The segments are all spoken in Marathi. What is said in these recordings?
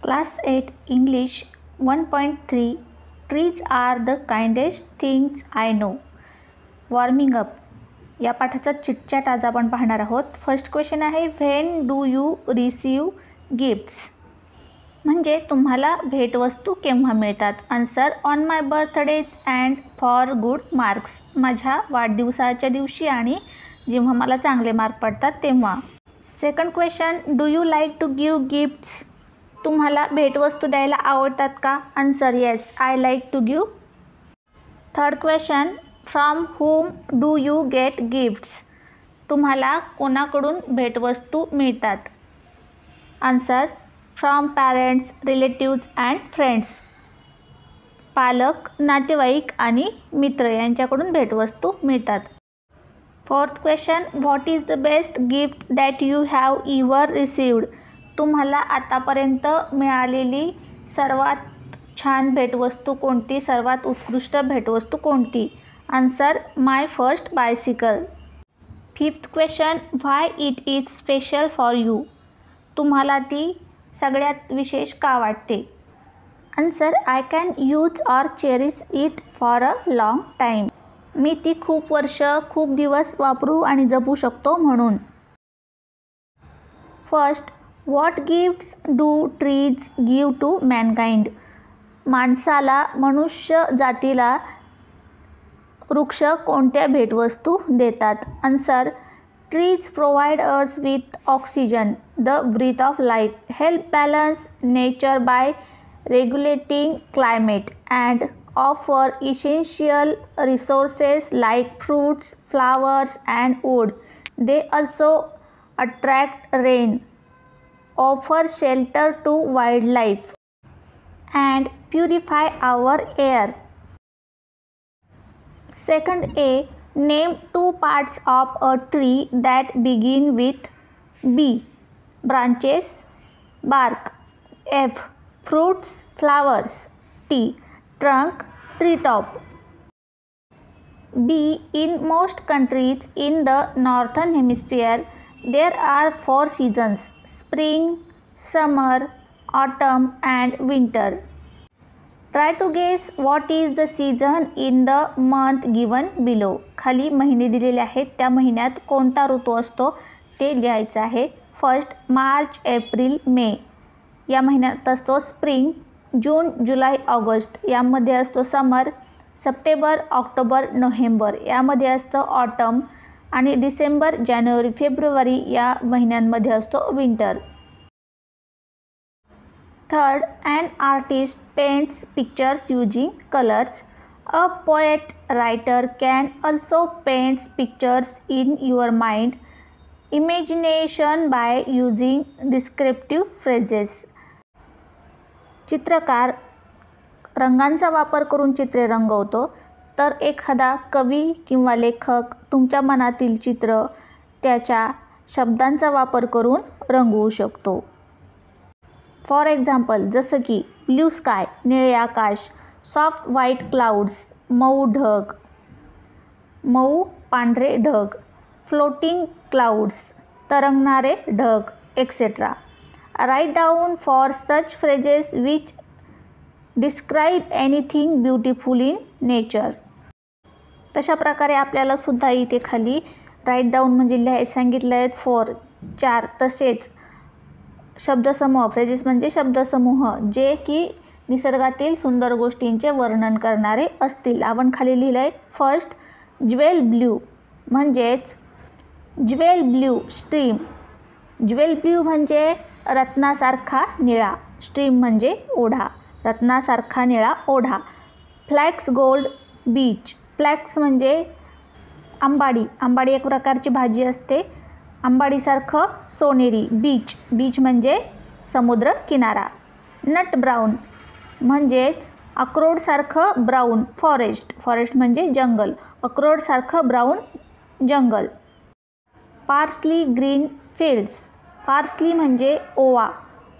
Class 8 English 1.3 Trees are the kindest things I know. Warming up या पाठाचा चिटचॅट आज आपण पाहणार आहोत. फर्स्ट क्वेश्चन आहे, when do you receive gifts? म्हणजे तुम्हाला भेटवस्तू केव्हा मिळतात? Answer, on my birthdays and for good marks. माझ्या वाढदिवसाच्या दिवशी आणि जेव्हा मला चांगले मार्क पडतात तेव्हा. Second question, do you like to give gifts? तुम्हाला भेटवस्तू द्यायला आवडतात का? Answer, yes, I like to give. Third question, from whom do you get gifts? तुम्हाला कोणाकडून भेटवस्तू मिळतात? Answer, from parents, relatives and friends. पालक, नातेवाईक आणि मित्र यांच्याकडून भेटवस्तू मिळतात. Fourth question, what is the best gift that you have ever received? तुम्हाला आतापर्यंत मिळालेली सर्वात छान भेटवस्तू कोणती? सर्वात उत्कृष्ट भेटवस्तू कोणती? Answer, my first bicycle. Fifth question, why it is special for you? तुम्हाला ती सगळ्यात विशेष का वाटते? Answer, I can use or cherish it for a long time. मी ती खूप वर्ष, खूप दिवस वापरू आणि जपू शकतो म्हणून. First, what gifts do trees give to mankind? माणसाला, मनुष्य जातीला वृक्ष कोणत्या भेटवस्तू देतात? Answer, trees provide us with oxygen, the breath of life, help balance nature by regulating climate and offer essential resources like fruits, flowers and wood. They also attract rain, offer shelter to wildlife, and purify our air. Second A, name two parts of a tree that begin with B. Branches, bark. F. Fruits, flowers. T. Trunk, treetop. B. In most countries in the northern hemisphere, there are 4 seasons: spring, summer, autumn and winter. Try to guess what is the season in the month given below. खाली महिने दिलेले आहेत, त्या महिन्यात कोणता ऋतू असतो ते लिहायचं आहे. फर्स्ट, मार्च, एप्रिल, मे या महिन्यात असतो स्प्रिंग. जून, जुलै, ऑगस्ट यामध्ये असतो समर. सप्टेंबर, ऑक्टोबर, नोव्हेंबर यामध्ये असतं ऑटम. आणि डिसेंबर, जानेवारी, फेब्रुवारी या महिन्यांमध्ये असतो winter. Third, an artist paints pictures using colors. A poet writer can also paint pictures in your mind imagination by using descriptive phrases. चित्रकार रंगांचा वापर करून चित्रे रंगवतो, तर एखादा कवी किंवा लेखक तुमच्या मनातील चित्र त्याच्या शब्दांचा वापर करून रंगवू शकतो. फॉर एक्झाम्पल, जसं की ब्ल्यू स्काय, निळे आकाश, सॉफ्ट व्हाईट क्लाउड्स, मऊ ढग, मऊ पांढरे ढग, फ्लोटिंग क्लाउड्स, तरंगणारे ढग, etcetera. Right down for such phrases which describe anything beautiful in nature. तशा प्रकारे आपल्याला सुद्धा इथे खाली राईट डाऊन म्हणजे लिहायला सांगितलं आहेत 4. तसेच शब्दसमूह, फ्रेजेस म्हणजे शब्दसमूह जे की निसर्गातील सुंदर गोष्टींचे वर्णन करणारे असतील. आपण खाली लिहिलं आहे. फर्स्ट, ज्वेल ब्ल्यू म्हणजेच jewel blue stream. Jewel blue म्हणजे रत्नासारखा निळा, स्ट्रीम म्हणजे ओढा, रत्नासारखा निळा ओढा. Flux gold beach. फ्लॅक्स म्हणजे आंबाडी, आंबाडी एक प्रकारची भाजी असते, आंबाडीसारखं सोनेरी. बीच, बीच म्हणजे समुद्र किनारा. नट ब्राऊन म्हणजेच अक्रोडसारखं ब्राऊन. फॉरेस्ट, फॉरेस्ट म्हणजे जंगल, अक्रोडसारखं ब्राऊन जंगल. Parsley green fields. पार्सली म्हणजे ओवा,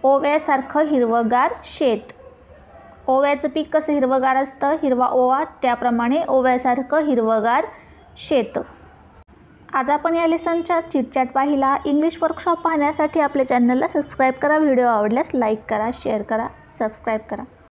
ओव्यासारखं हिरवगार शेत. ओव्याचं पीक कसं हिरवगार असतं, हिरवा ओवा, त्याप्रमाणे ओव्यासारखं हिरवगार शेत. आज आपण या लेसनच्या चिटचॅट पाहिला. इंग्लिश वर्कशॉप पाहण्यासाठी आपल्या चॅनलला सबस्क्राईब करा. व्हिडिओ आवडल्यास लाईक करा, शेअर करा, सबस्क्राईब करा.